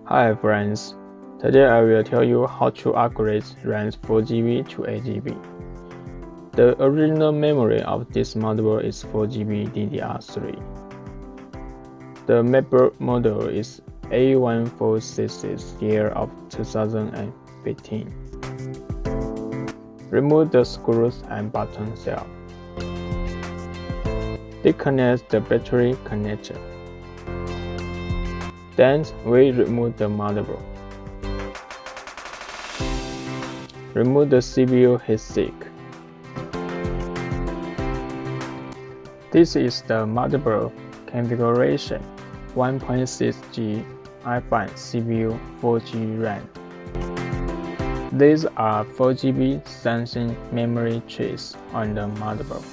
Hi friends, today I will tell you how to upgrade RAM 4GB to 8GB. The original memory of this motherboard is 4GB DDR3. The MacBook model is A1466 year of 2015. Remove the screws and button cell. Disconnect the battery connector. Then we remove the motherboard. Remove the CPU heatsink. This is the motherboard configuration: 1.6G i5 CPU, 4G RAM. These are 4GB Samsung memory chips on the motherboard.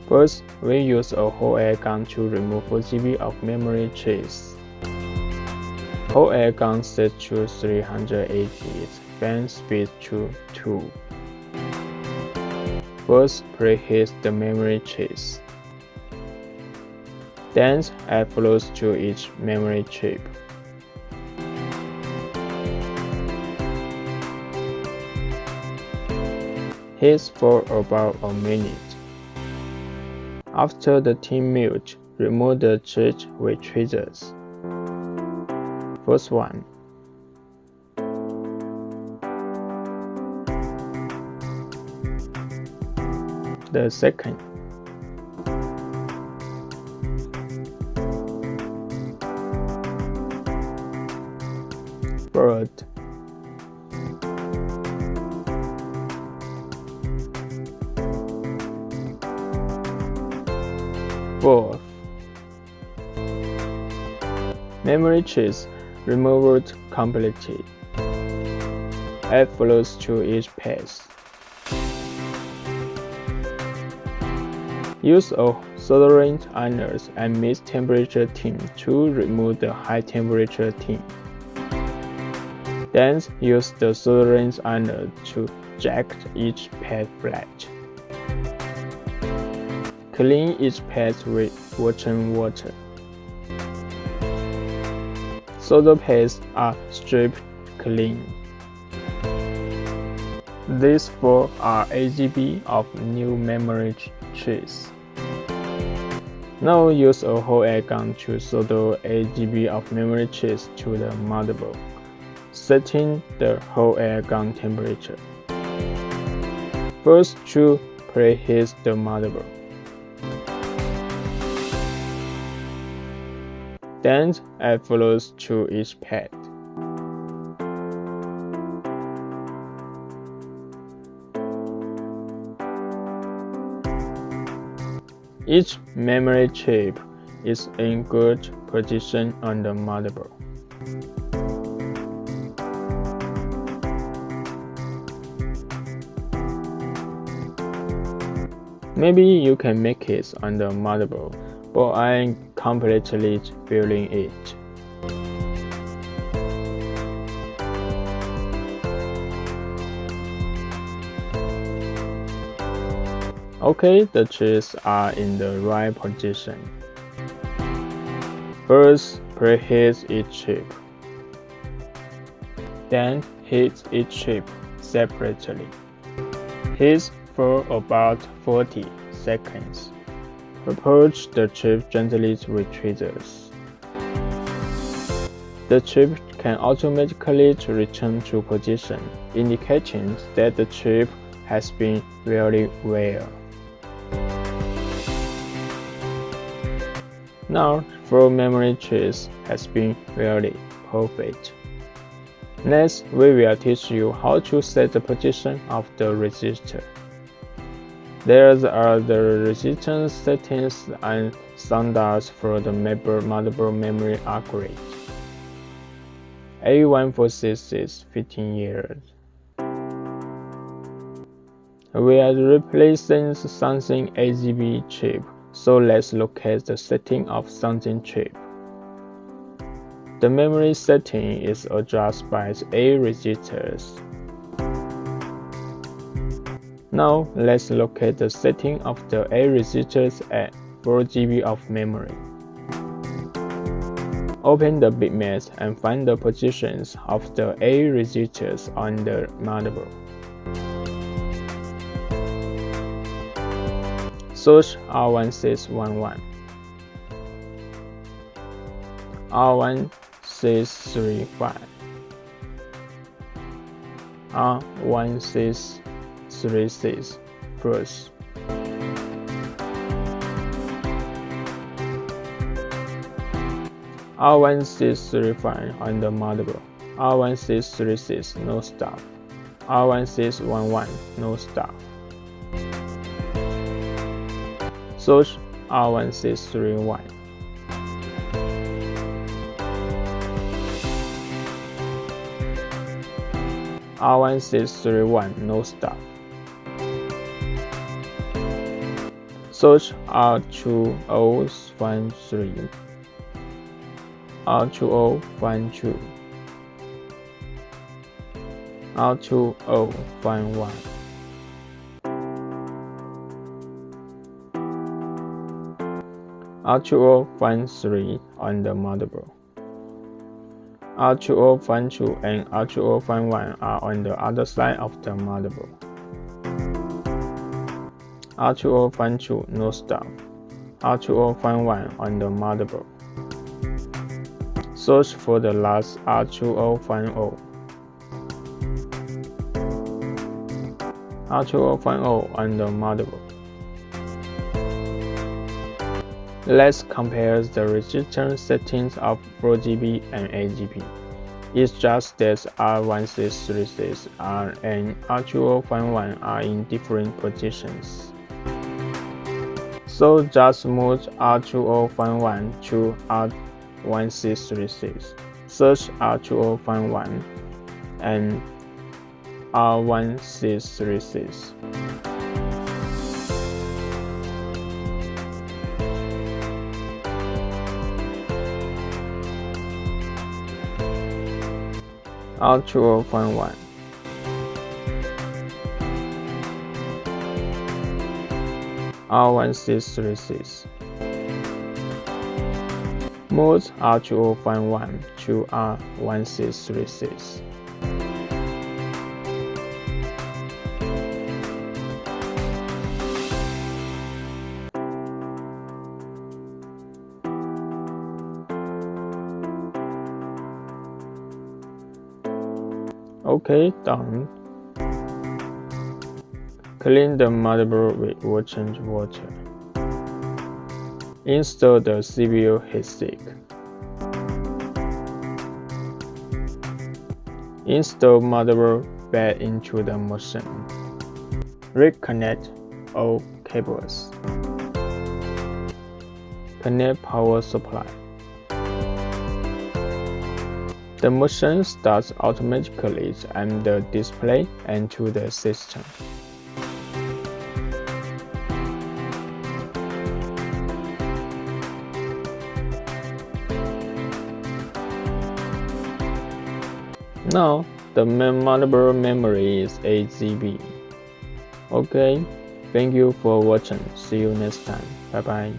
First, we use a whole air gun to remove 4GB of memory chips. Whole air gun set to 380, fan speed to 2. First, preheat the memory chips. Then, add flows to each memory chip. Heat for about a minute. After the tin melt, remove the chip with tweezers. First one. The second. Third. Fourth. Memory chips removed completely. Add flows to each pass. Use a soldering iron and mid-temperature tin to remove the high-temperature tin. Then use the soldering iron to jack each pad flat. Clean each pad with warm water. Solder pads are stripped clean. These four are 8GB of new memory chips. Now use a whole air gun to solder 8GB of memory chips to the motherboard, setting the whole air gun temperature. First, to preheat the motherboard. Then add flows to each pad. Each memory chip is in good position on the motherboard. Maybe you can make it on the motherboard, but I'm completely feeling it. Okay, the chips are in the right position. First, preheat each chip. Then heat each chip separately. Heat for about 40 seconds. Approach the chip gently with tweezers. The chip can automatically return to position, indicating that the chip has been very well. Now, 4 memory chips has been very perfect. Next, we will teach you how to set the position of the resistor. There are the resistance settings and standards for the motherboard memory upgrade. A1466 15 years. We are replacing Samsung 8GB chip, so let's look at the setting of Samsung chip. The memory setting is adjusted by A resistors. Now let's look at the setting of the A resistors at 4GB of memory. Open the bitmap and find the positions of the A resistors on the motherboard. Search R1611, R1635, R1636 plus. R1635 on the motherboard, R1636 no stuff, R1611 no stuff. Search R1631, R1631 no stuff. Search R2053, R2052, R2051. R2053 on the motherboard. R2052 and R2051 are on the other side of the motherboard. R2052 no stuff, R2051 on the motherboard. Search for the last R2050. R2050 on the motherboard. Let's compare the resistance settings of 4GB and 8GB. It's just that R1636 and R2051 are in different positions. So just move R2051 to R1636. Search R2051 and R1636. R2051, R1636. Move R2051 to R1636. OK, done. Clean the motherboard with water. Install the CPU heatsink. Install motherboard back into the machine. Reconnect all cables. Connect power supply. The machine starts automatically and the display into the system. Now, the main motherboard memory is 8GB. Okay, thank you for watching. See you next time. Bye bye.